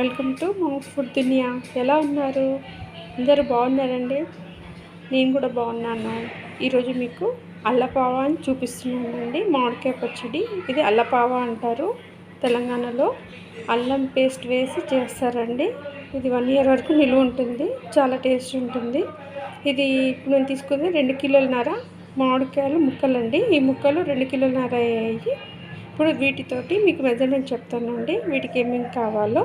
Welcome to mouse food దునియా. ఎలా ఉన్నారు? అందరూ బాగున్నారండి? నేను కూడా బాగున్నాను. ఈరోజు మీకు అల్లపావ అని చూపిస్తున్నానండి. మామిడికాయ పచ్చడి. ఇది అల్లపావ అంటారు తెలంగాణలో. అల్లం పేస్ట్ వేసి చేస్తారండి. ఇది 1 year వరకు నిలువ ఉంటుంది. చాలా టేస్ట్ ఉంటుంది. ఇది ఇప్పుడు నేను తీసుకుంది 2 కిలోలన్నర మామిడికాయలు ముక్కలండి. ఈ ముక్కలు 2 కిలోలన్నర అయ్యాయి. ఇప్పుడు వీటితోటి మీకు మెజర్మెంట్ చెప్తానండి, వీటికి ఏమేమి కావాలో.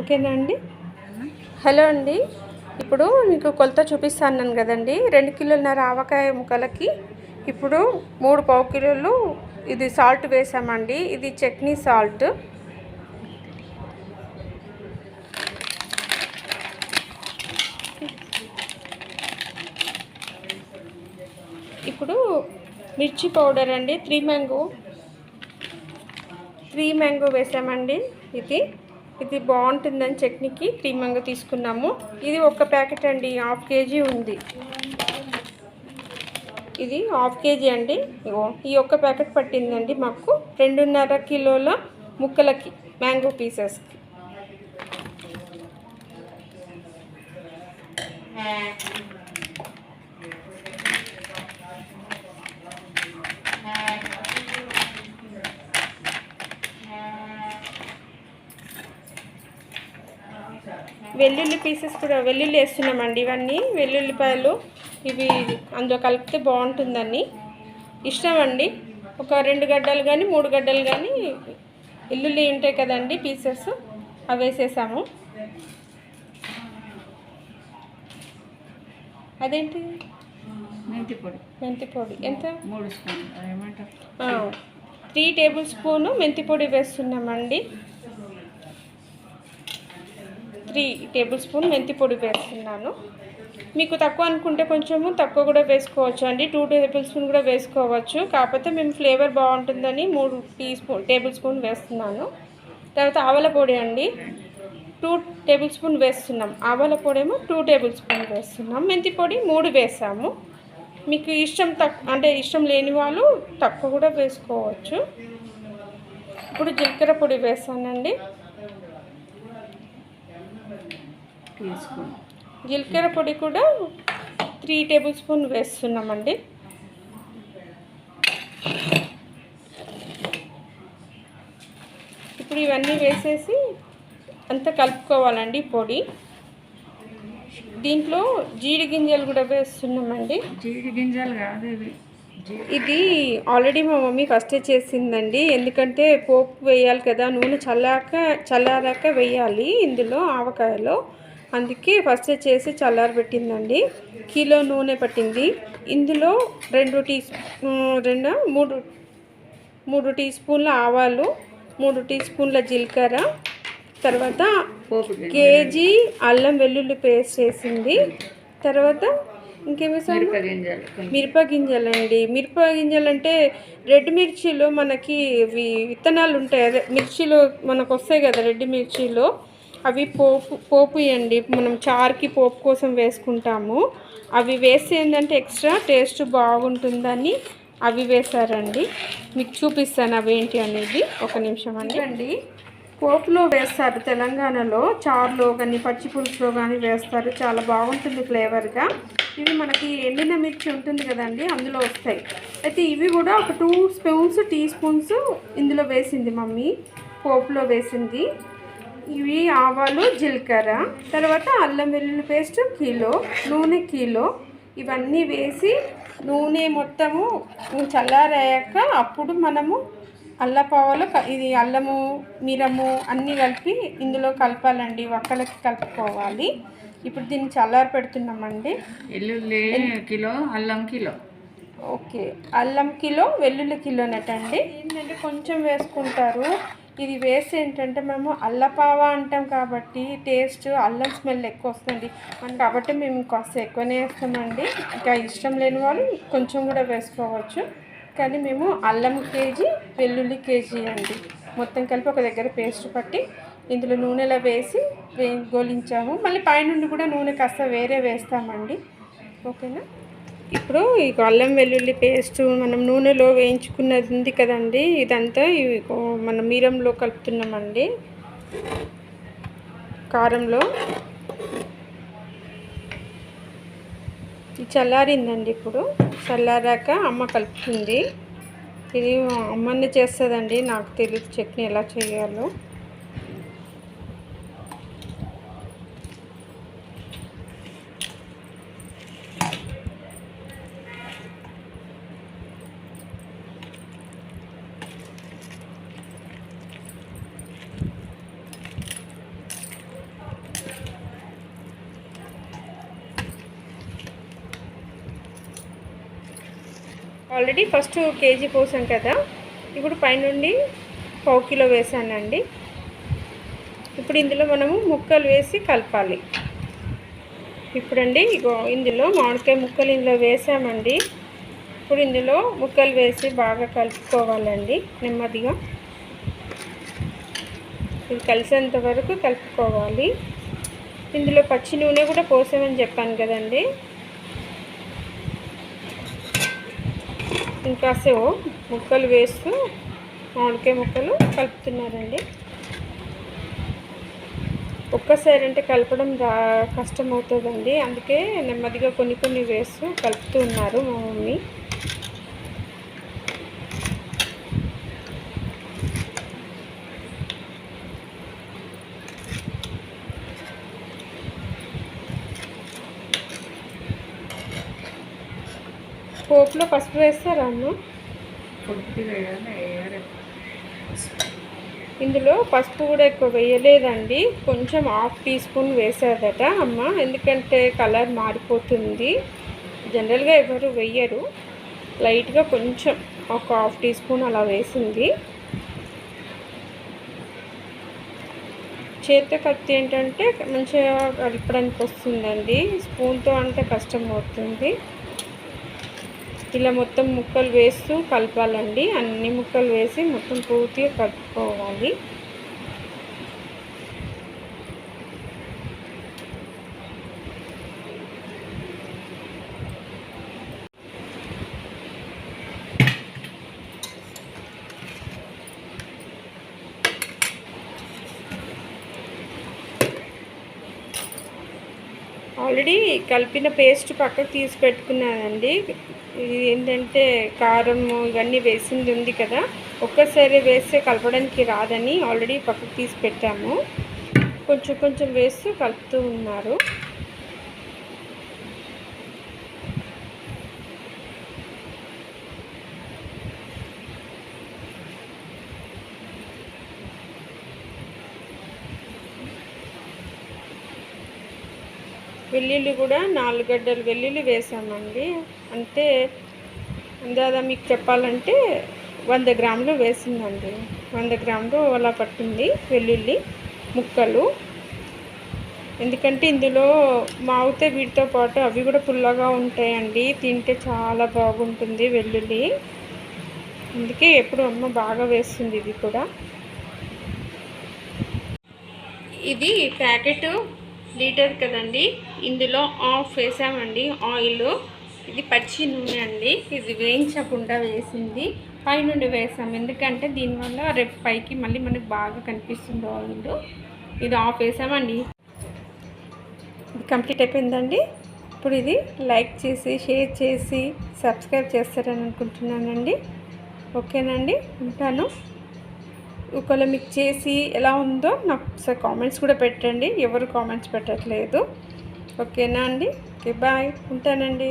ఓకేనా అండి? హలో అండి, ఇప్పుడు మీకు కొలత చూపిస్తాను కదండి. 2 కిలోలన్నర ఆవకాయ ముక్కలకి ఇప్పుడు 3 పావు కిలోలు ఇది సాల్ట్ వేసామండి. ఇది చట్నీ సాల్ట్. ఇప్పుడు మిర్చి పౌడర్ అండి, 3 మ్యాంగో వేసామండి. ఇది బాగుంటుందని చట్నీకి 3 మ్యాంగో తీసుకున్నాము. ఇది ఒక ప్యాకెట్ అండి, 1/2 kg ఉంది. ఇది 1/2 kg అండి. ఈ ఒక్క ప్యాకెట్ పట్టిందండి మాకు 2.5 కిలోల ముక్కలకి, మ్యాంగో పీసెస్కి. వెల్లుల్లి పీసెస్ కూడా వెల్లుల్లి వేస్తున్నామండి. ఇవన్నీ వెల్లుల్లిపాయలు, ఇవి అందులో కలిపితే బాగుంటుందని ఇష్టం అండి. ఒక 2 గడ్డలు కానీ 3 గడ్డలు కానీ వెల్లుల్లి ఉంటాయి కదండి పీసెస్, అవి వేసేసాము. అదేంటి? మెంతి పొడి ఎంత? 3 టేబుల్ స్పూను మెంతి పొడి వేస్తున్నామండి. 3 టేబుల్ స్పూన్ మెంతి పొడి వేస్తున్నాను. మీకు తక్కువ అనుకుంటే కొంచెము తక్కువ కూడా వేసుకోవచ్చు అండి. 2 టేబుల్ స్పూన్ కూడా వేసుకోవచ్చు. కాకపోతే మేము ఫ్లేవర్ బాగుంటుందని 3 టేబుల్ స్పూన్ వేస్తున్నాను. తర్వాత ఆవల పొడి అండి, 2 టేబుల్ స్పూన్ వేస్తున్నాం. ఆవల పొడి ఏమో 2 టేబుల్ స్పూన్ వేస్తున్నాం. మెంతి పొడి 3 వేసాము. మీకు ఇష్టం లేని వాళ్ళు తక్కువ కూడా వేసుకోవచ్చు. ఇప్పుడు జీలకర్ర పొడి వేసానండి. జీలకర్ర పొడి కూడా 3 టేబుల్ స్పూన్ వేస్తున్నామండి. ఇప్పుడు ఇవన్నీ వేసేసి అంతా కలుపుకోవాలండి పొడి. దీంట్లో జీడి గింజలు కూడా వేస్తున్నామండి. జీడి గింజలు కాదు, ఇది ఆల్రెడీ మా మమ్మీ ఫస్టే చేసిందండి. ఎందుకంటే పోపు వేయాలి కదా, నూనె చల్లారాక వేయాలి ఇందులో ఆవకాయలో. అందుకే ఫస్టే చేసి చల్లారబెట్టిందండి. కిలో నూనె పట్టింది. ఇందులో 3 టీ స్పూన్ల ఆవాలు, 3 టీ స్పూన్ల జీలకర్ర, తర్వాత కేజీ అల్లం వెల్లుల్లి పేస్ట్ వేసింది. తర్వాత ఇంకేమేసాను? మిరపగింజలండి. మిరపగింజలు అంటే రెడ్ మిర్చిలో మనకి విత్తనాలు ఉంటాయి. అదే మిర్చిలో మనకు వస్తాయి కదా రెడ్ మిర్చిలో, అవి పోపు అండి. మనం చారుకి పోపు కోసం వేసుకుంటాము. అవి వేస్తే ఏంటంటే ఎక్స్ట్రా టేస్ట్ బాగుంటుందని అవి వేసారండి. మీకు చూపిస్తాను అవేంటి అనేది. ఒక నిమిషం అండి. పోపులో వేస్తారు తెలంగాణలో, చారులో కానీ పచ్చి పులుసులో కానీ వేస్తారు. చాలా బాగుంటుంది ఫ్లేవర్గా. ఇవి మనకి ఎండిన మిర్చి ఉంటుంది కదండి, అందులో వస్తాయి. అయితే ఇవి కూడా ఒక 2 టీ స్పూన్స్ ఇందులో వేసింది మమ్మీ, పోపులో వేసింది. ఇవి ఆవాలు, జీలకర్ర, తర్వాత అల్లం వెల్లుల్లి పేస్ట్ కిలో, నూనె కిలో. ఇవన్నీ వేసి నూనె మొత్తము చల్లారాక అప్పుడు మనము అల్లపావలో ఇది అల్లము, మిరము అన్నీ కలిపి ఇందులో కలపాలండి. ఒక్కలకి కలుపుకోవాలి. ఇప్పుడు దీన్ని చల్లారి పెడుతున్నామండి. వెల్లుల్లి కిలో, అల్లం కిలో. ఓకే, అల్లం కిలో, వెల్లుల్లి కిలోనటండి. ఏంటంటే కొంచెం వేసుకుంటారు. ఇది వేస్తే ఏంటంటే మేము అల్లపావ అంటాం కాబట్టి టేస్ట్ అల్లం స్మెల్ ఎక్కువ వస్తుంది కాబట్టి మేము కాస్త ఎక్కువనే వేస్తామండి. ఇంకా ఇష్టం లేని వాళ్ళు కొంచెం కూడా వేసుకోవచ్చు. కానీ మేము అల్లం కేజీ, వెల్లుల్లి కేజీ అండి మొత్తం కలిపి ఒక దగ్గర పేస్ట్ పట్టి ఇందులో నూనెలో వేసి గోలించాము. మళ్ళీ పైనుండి కూడా నూనె కాస్త వేరే వేస్తామండి. ఓకేనా? ఇప్పుడు ఈ అల్లం వెల్లుల్లి పేస్ట్ మనం నూనెలో వేయించుకున్నది ఉంది కదండి, ఇదంతా మనం మీరంలో కలుపుతున్నామండి. కారంలో. చల్లారిందండి. ఇప్పుడు చల్లారాక అమ్మ కలుపుతుంది. ఇది అమ్మని చేస్తుందండి, నాకు తెలియదు చట్నీ ఎలా చేయాలో. ఆల్రెడీ ఫస్ట్ కేజీ పోసాం కదా, ఇప్పుడు పైనుండి 1/4 కిలో వేసానండి. ఇప్పుడు ఇందులో మనము ముక్కలు వేసి కలపాలి. ఇప్పుడండి ఇగో ఇందులో మామిడికాయ ముక్కలు ఇందులో వేసామండి. ఇప్పుడు ఇందులో ముక్కలు వేసి బాగా కలుపుకోవాలండి నెమ్మదిగా. ఇది కలిసేంత వరకు కలుపుకోవాలి. ఇందులో పచ్చి నూనె కూడా పోసామని చెప్పాను కదండి. ఇంకాసేపు ముక్కలు వేస్తూ మామిడికాయ ముక్కలు కలుపుతున్నారండి. ఒక్కసారి అంటే కలపడం కష్టం అవుతుందండి, అందుకే నెమ్మదిగా కొన్ని కొన్ని వేస్తూ కలుపుతూ ఉన్నారు మా మమ్మీ. పోపులో పసుపు వేస్తారా అన్న? ఇందులో పసుపు కూడా ఎక్కువ వేయలేదండి, కొంచెం 1/2 టీ స్పూన్ వేసేదట అమ్మ, ఎందుకంటే కలర్ మారిపోతుంది. జనరల్గా ఎవరు వేయరు, లైట్గా కొంచెం ఒక 1/2 టీ స్పూన్ అలా వేసింది. చేతితో కలిపితే ఏంటంటే మంచిగా కలపడానికి వస్తుందండి, స్పూన్తో అంటే కష్టం అవుతుంది. ఇలా మొత్తం ముక్కలు వేస్తూ కలపాలండి. అన్ని ముక్కలు వేసి మొత్తం పూర్తిగా కలుపుకోవాలి. ఆల్రెడీ కలిపిన పేస్ట్ పక్కకు తీసి పెట్టుకున్నానండి. ఇది ఏంటంటే కారం ఇవన్నీ వేసింది ఉంది కదా, ఒక్కసారి వేస్తే కలపడానికి రాదని ఆల్రెడీ పక్కకు తీసి పెట్టాము. కొంచెం కొంచెం వేస్తూ కలుపుతూ ఉన్నారు. వెల్లుల్లి కూడా 4 గడ్డలు వెల్లుల్లి వేసామండి. అంటే అందాదా మీకు చెప్పాలంటే 100 గ్రాములు వేసిందండి. 100 గ్రాములు అలా పట్టింది వెల్లుల్లి ముక్కలు. ఎందుకంటే ఇందులో మాగితే వీటితో పాటు అవి కూడా పుల్లగా ఉంటాయండి, తింటే చాలా బాగుంటుంది వెల్లుల్లి. అందుకే ఎప్పుడు అమ్మ బాగా వేస్తుంది. ఇది కూడా ఇది ప్యాకెట్ లీటర్ కదండి, ఇందులో 1/2 వేసామండి ఆయిల్. ఇది పచ్చి నూనె అండి, ఇది వేయించకుండా వేసింది, పైనుండి వేసాం. ఎందుకంటే దీనివల్ల రేపు పైకి మళ్ళీ మనకు బాగా కనిపిస్తుంది ఆయిల్. ఇది 1/2 వేసామండి. ఇది కంప్లీట్ అయిపోయిందండి. ఇప్పుడు ఇది లైక్ చేసి షేర్ చేసి సబ్స్క్రైబ్ చేస్తారని అనుకుంటున్నానండి. ఓకేనండి, ఉంటాను. ఒకవేళ మీకు చేసి ఎలా ఉందో నాకు ఒకసారి కామెంట్స్ కూడా పెట్టండి. ఎవరు కామెంట్స్ పెట్టట్లేదు. ఓకేనా అండి? ఓకే, బాయ్, ఉంటానండి.